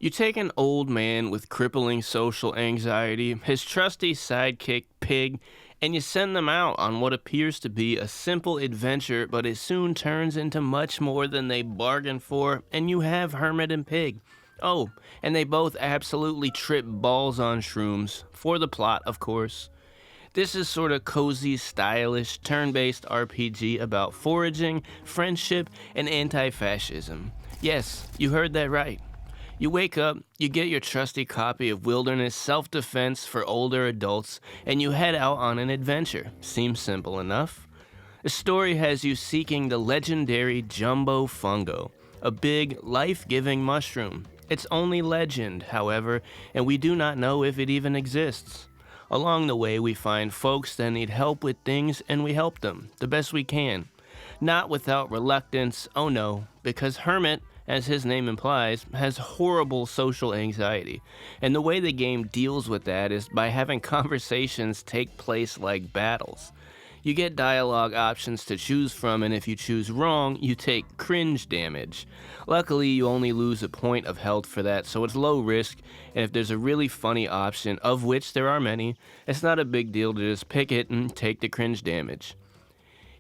You take an old man with crippling social anxiety, his trusty sidekick, Pig, and you send them out on what appears to be a simple adventure, but it soon turns into much more than they bargained for, and you have Hermit and Pig. Oh, and they both absolutely trip balls on shrooms, for the plot, of course. This is sort of cozy, stylish, turn-based RPG about foraging, friendship, and anti-fascism. Yes, you heard that right. You wake up, you get your trusty copy of Wilderness Self-Defense for older adults, and you head out on an adventure. Seems simple enough. The story has you seeking the legendary Jumbo Fungo, a big, life-giving mushroom. It's only legend, however, and we do not know if it even exists. Along the way, we find folks that need help with things, and we help them, the best we can. Not without reluctance, oh no, because Hermit, as his name implies, has horrible social anxiety. And the way the game deals with that is by having conversations take place like battles. You get dialogue options to choose from, and if you choose wrong, you take cringe damage. Luckily, you only lose a point of health for that, so it's low risk, and if there's a really funny option, of which there are many, it's not a big deal to just pick it and take the cringe damage.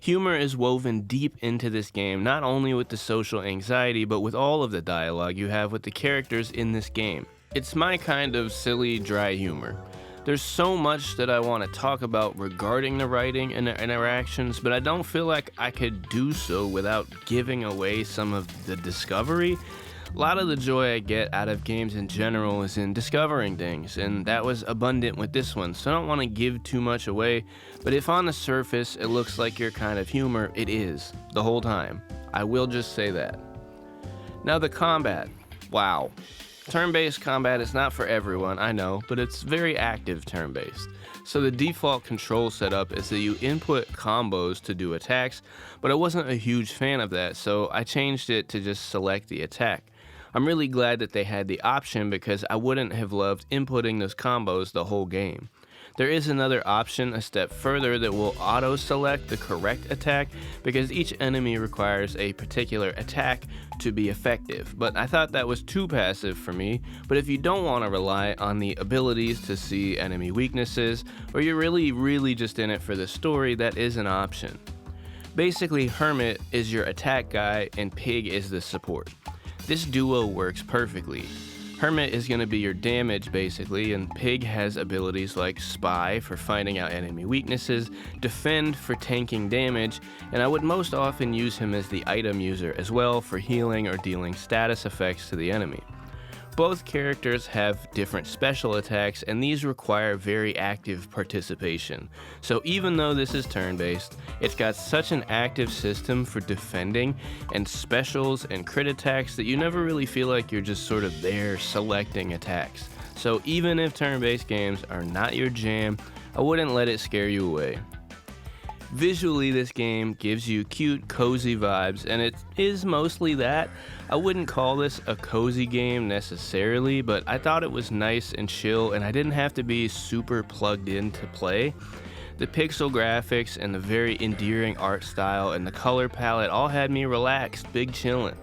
Humor is woven deep into this game, not only with the social anxiety, but with all of the dialogue you have with the characters in this game. It's my kind of silly, dry humor. There's so much that I want to talk about regarding the writing and the interactions, but I don't feel like I could do so without giving away some of the discovery. A lot of the joy I get out of games in general is in discovering things, and that was abundant with this one, so I don't want to give too much away, but if on the surface it looks like your kind of humor, it is, the whole time. I will just say that. Now the combat. Wow. Turn-based combat is not for everyone, I know, but it's very active turn-based. So the default control setup is that you input combos to do attacks, but I wasn't a huge fan of that, so I changed it to just select the attack. I'm really glad that they had the option because I wouldn't have loved inputting those combos the whole game. There is another option a step further that will auto-select the correct attack because each enemy requires a particular attack to be effective, but I thought that was too passive for me. But if you don't want to rely on the abilities to see enemy weaknesses, or you're really just in it for the story, that is an option. Basically, Hermit is your attack guy and Pig is the support. This duo works perfectly. Hermit is going to be your damage basically, and Pig has abilities like Spy for finding out enemy weaknesses, Defend for tanking damage, and I would most often use him as the item user as well for healing or dealing status effects to the enemy. Both characters have different special attacks, and these require very active participation. So even though this is turn-based, it's got such an active system for defending and specials and crit attacks that you never really feel like you're just sort of there selecting attacks. So even if turn-based games are not your jam, I wouldn't let it scare you away. Visually, this game gives you cute, cozy vibes, and it is mostly that. I wouldn't call this a cozy game necessarily, but I thought it was nice and chill, and I didn't have to be super plugged in to play. The pixel graphics and the very endearing art style and the color palette all had me relaxed, big chillin'.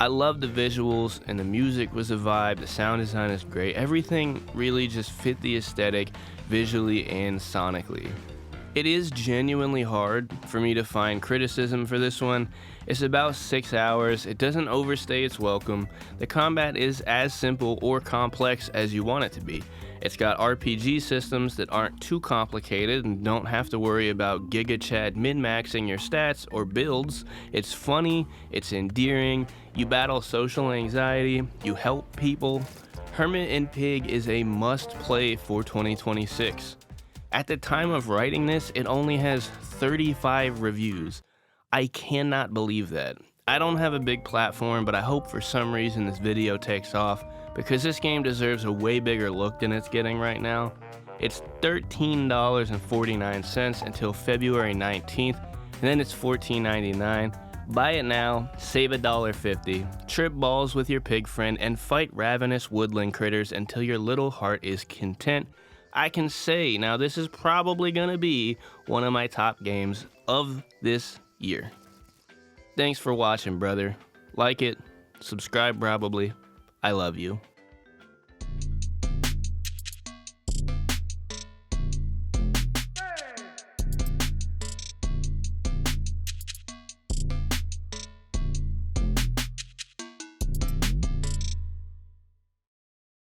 I love the visuals, and the music was a vibe, the sound design is great, everything really just fit the aesthetic visually and sonically. It is genuinely hard for me to find criticism for this one. It's about 6 hours, it doesn't overstay its welcome, the combat is as simple or complex as you want it to be. It's got RPG systems that aren't too complicated and don't have to worry about Giga Chad min-maxing your stats or builds. It's funny, it's endearing, you battle social anxiety, you help people. Hermit and Pig is a must-play for 2026. At the time of writing this, it only has 35 reviews. I cannot believe that. I don't have a big platform, but I hope for some reason this video takes off because this game deserves a way bigger look than it's getting right now. It's $13.49 until February 19th, and then it's $14.99. Buy it now, save $1.50, trip balls with your pig friend, and fight ravenous woodland critters until your little heart is content. I can say now this is probably going to be one of my top games of this year. Thanks for watching, brother. Like it, subscribe probably. I love you.